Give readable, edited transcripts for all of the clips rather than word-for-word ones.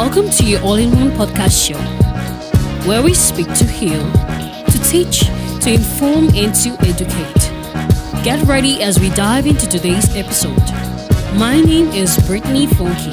Welcome to your all-in-one podcast show, where we speak to heal, to teach, to inform, and to educate. Get ready as we dive into today's episode. My name is Brittany Funky.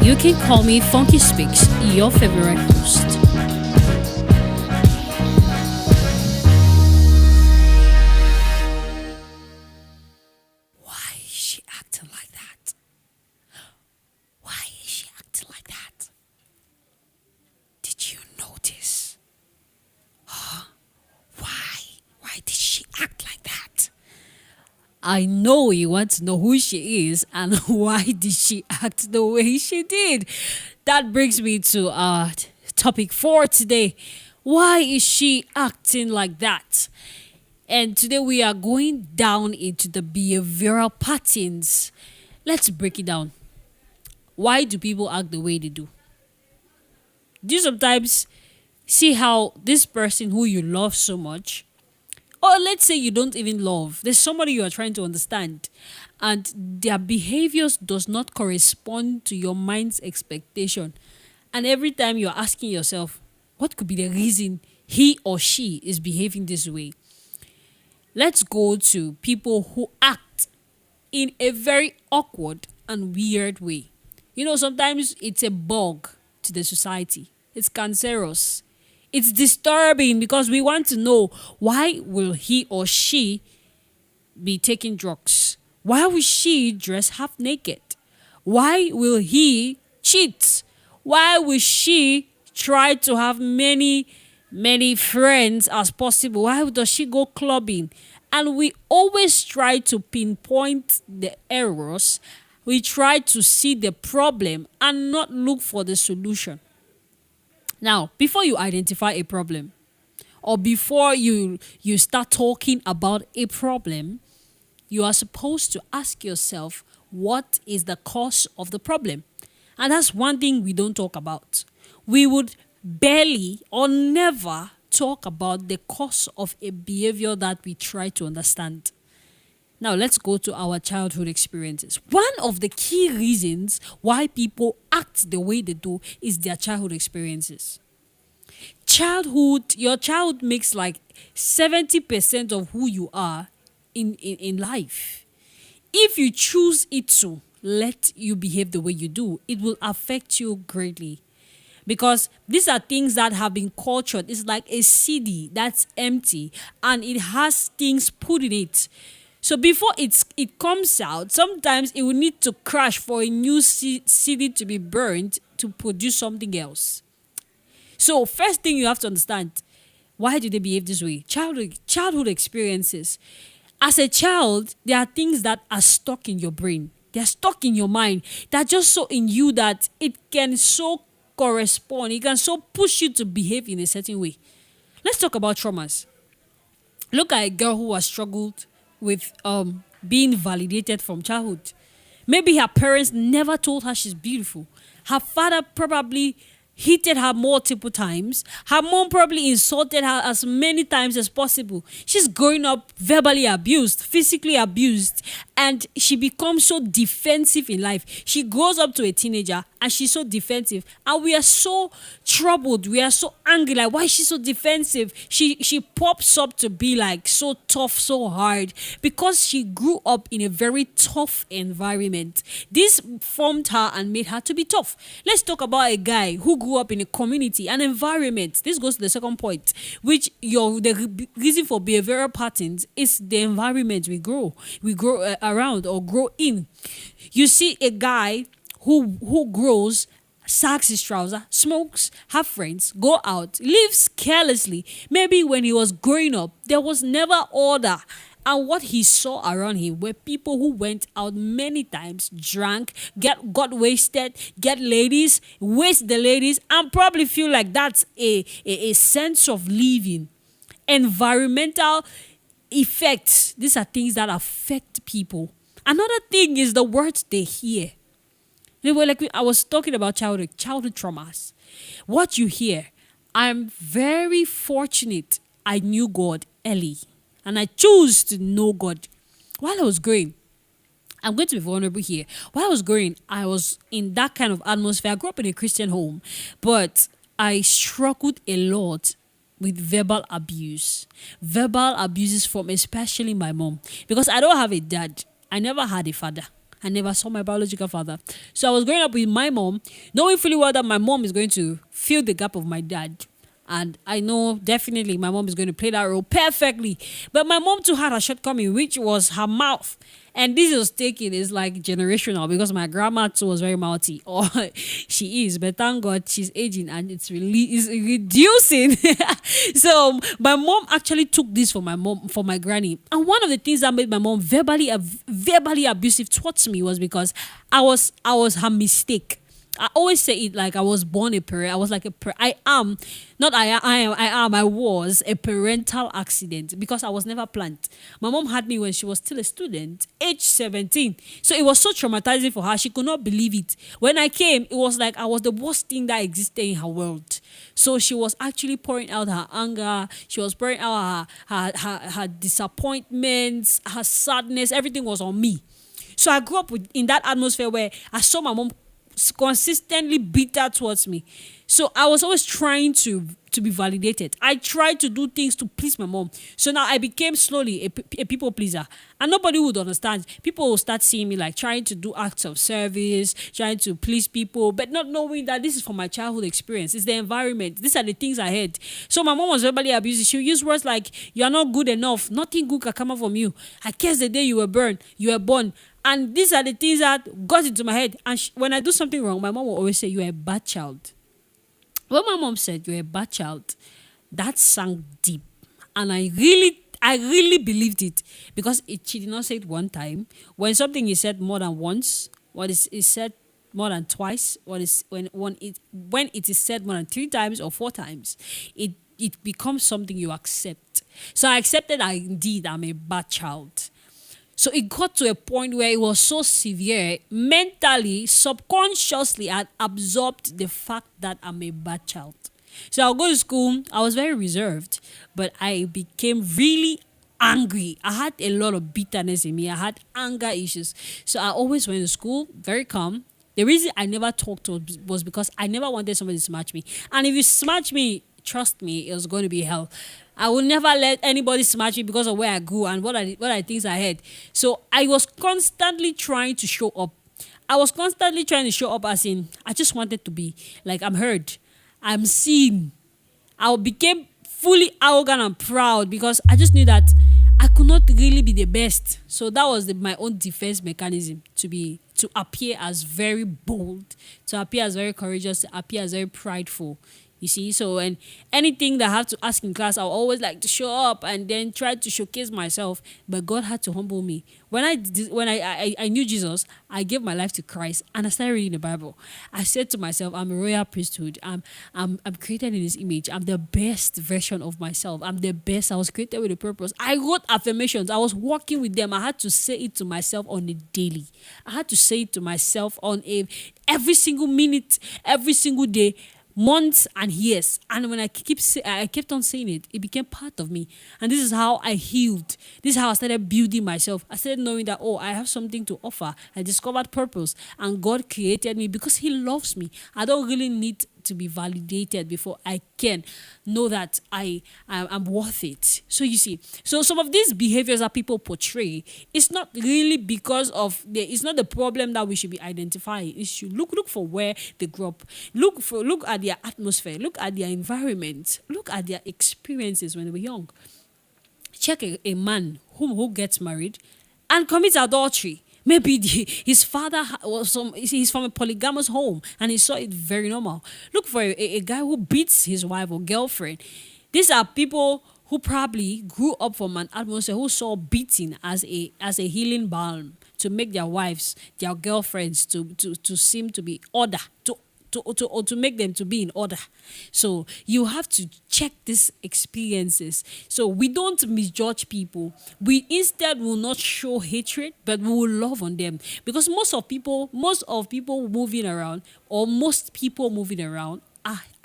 You can call me Funky Speaks, your favorite host. Why is she acting like that? Why is she acting like that? Did you notice? Why? Why did she act like that? I know you want to know who she is and why did she act the way she did. That brings me to topic 4 today. Why is she acting like that? And today we are going down into the behavioral patterns. Let's break it down. Why do people act the way they do? Do you sometimes see how this person who you love so much, or let's say you don't even love, there's somebody you are trying to understand, and their behaviors does not correspond to your mind's expectation. And every time you're asking yourself, what could be the reason he or she is behaving this way? Let's go to people who act in a very awkward and weird way. You know, sometimes it's a bug to the society. It's cancerous. It's disturbing because we want to know, why will he or she be taking drugs? Why will she dress half naked? Why will he cheat? Why will she try to have many friends as possible? Why does she go clubbing? And we always try to pinpoint the errors. We try to see the problem and not look for the solution. Now, before you identify a problem, or before you start talking about a problem, you are supposed to ask yourself, what is the cause of the problem? And that's one thing we don't talk about. We would barely or never talk about the cause of a behavior that we try to understand. Now, let's go to our childhood experiences. One of the key reasons why people act the way they do is their childhood experiences. Your childhood makes like 70% of who you are in life. If you choose it to let you behave the way you do, it will affect you greatly. Because these are things that have been cultured. It's like a CD that's empty and it has things put in it. So before it comes out, sometimes it will need to crash for a new CD to be burned to produce something else. So first thing you have to understand, why do they behave this way? Childhood experiences. As a child, there are things that are stuck in your brain. They're stuck in your mind. They're just so in you that it can so correspond. It can so push you to behave in a certain way. Let's talk about traumas. Look at a girl who has struggled with being validated from childhood. Maybe her parents never told her she's beautiful. Her father probably hit her multiple times. Her mom probably insulted her as many times as possible. She's growing up verbally abused, physically abused, and she becomes so defensive in life. She grows up to a teenager and she's so defensive. And we are so troubled. We are so angry. Like, why is she so defensive? She pops up to be like so tough, so hard, because she grew up in a very tough environment. This formed her and made her to be tough. Let's talk about a guy who grew up in a community, an environment. This goes to the second point, which the reason for behavioral patterns is the environment we grow around or grow in. You see a guy who grows, sags his trouser, smokes, have friends, go out, lives carelessly. Maybe when he was growing up, there was never order. And what he saw around him were people who went out many times, drank, got wasted, get ladies, waste the ladies, and probably feel like that's a sense of living. Environmental effects. These are things that affect people. Another thing is the words they hear. They were like, I was talking about childhood traumas. What you hear. I'm very fortunate I knew God early. And I chose to know God while I was growing. I'm going to be vulnerable here. While I was growing, I was in that kind of atmosphere. I grew up in a Christian home, but I struggled a lot with verbal abuse. Verbal abuses from especially my mom. Because I don't have a dad. I never had a father. I never saw my biological father. So I was growing up with my mom, knowing fully well that my mom is going to fill the gap of my dad. And I know definitely my mom is going to play that role perfectly. But my mom too had a shortcoming, which was her mouth. And this was taken is like generational because my grandma too was very mouthy. Or she is, but thank God she's aging and it's really is reducing. So my mom actually took this for my granny. And one of the things that made my mom verbally abusive towards me was because I was her mistake. I always say it like I was born a parent. I was like I am, not I was a parental accident because I was never planned. My mom had me when she was still a student, age 17. So it was so traumatizing for her. She could not believe it. When I came, it was like I was the worst thing that existed in her world. So she was actually pouring out her anger. She was pouring out her disappointments, her sadness. Everything was on me. So I grew up in that atmosphere where I saw my mom consistently bitter towards me. So I was always trying to be validated. I tried to do things to please my mom. So now I became slowly a people pleaser. And nobody would understand. People will start seeing me like trying to do acts of service, trying to please people, but not knowing that this is from my childhood experience. It's the environment. These are the things I had. So my mom was verbally abusive. She would use words like, "You're not good enough. Nothing good can come out from you. I guess the day you were born. And these are the things that got into my head. And when I do something wrong, my mom will always say, "You're a bad child." When my mom said, "You're a bad child," that sank deep. And I really believed it because she did not say it one time. When something is said more than once, what is said more than twice, when it is said more than 3 times or 4 times, it becomes something you accept. So I accepted that indeed I'm a bad child. So it got to a point where it was so severe, mentally, subconsciously, I had absorbed the fact that I'm a bad child. So I'll go to school, I was very reserved, but I became really angry. I had a lot of bitterness in me. I had anger issues. So I always went to school, very calm. The reason I never talked was because I never wanted somebody to smash me. And if you smash me, trust me, it was going to be hell. I will never let anybody smash me because of where I grew and what are things I had. So I was constantly trying to show up. I was constantly trying to show up as in, I just wanted to be like, I'm heard, I'm seen. I became fully arrogant and proud because I just knew that I could not really be the best. So that was my own defense mechanism to appear as very bold, to appear as very courageous, to appear as very prideful. You see, so and anything that I have to ask in class, I'll always like to show up and then try to showcase myself. But God had to humble me. When I knew Jesus, I gave my life to Christ and I started reading the Bible. I said to myself, I'm a royal priesthood. I'm created in His image. I'm the best version of myself. I'm the best. I was created with a purpose. I wrote affirmations. I was working with them. I had to say it to myself on a daily. I had to say it to myself every single minute, every single day, months and years. And when I kept on saying it, it became part of me. And this is how I healed. This is how I started building myself. I started knowing that, I have something to offer. I discovered purpose and God created me because He loves me. I don't really need to be validated before I can know that I'm worth it. So you see, so some of these behaviors that people portray, it's not really because of it's not the problem that we should be identifying. It should look for where they grew up. Look at their atmosphere, look at their environment, look at their experiences when they were young. Check a man who gets married and commits adultery. Maybe his father he's from a polygamous home and he saw it very normal. Look for a guy who beats his wife or girlfriend. These are people who probably grew up from an atmosphere who saw beating as a healing balm to make their wives, their girlfriends to seem to be order, to make them to be in order. So you have to check these experiences. So we don't misjudge people. We instead will not show hatred, but we will love on them. Because most people moving around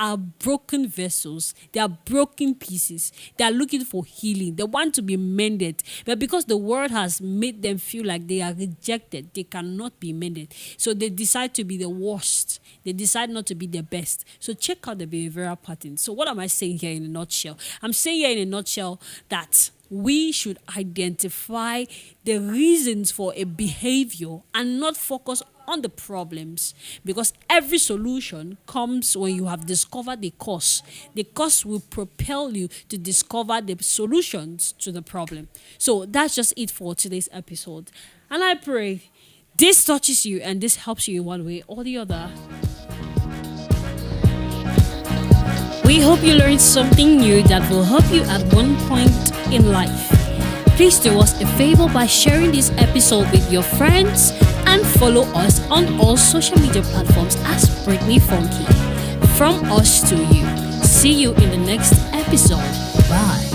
are broken vessels. They are broken pieces. They are looking for healing. They want to be mended. But because the world has made them feel like they are rejected, they cannot be mended. So they decide to be the worst. They decide not to be the best. So check out the behavioral patterns. So what am I saying here in a nutshell? I'm saying here in a nutshell that we should identify the reasons for a behavior and not focus on the problems, because every solution comes when you have discovered the cause. The cause will propel you to discover the solutions to the problem. So that's just it for today's episode. And I pray this touches you and this helps you in one way or the other. We hope you learned something new that will help you at one point in life. Please do us a favor by sharing this episode with your friends and follow us on all social media platforms as Brittany Funky. From us to you. See you in the next episode. Bye.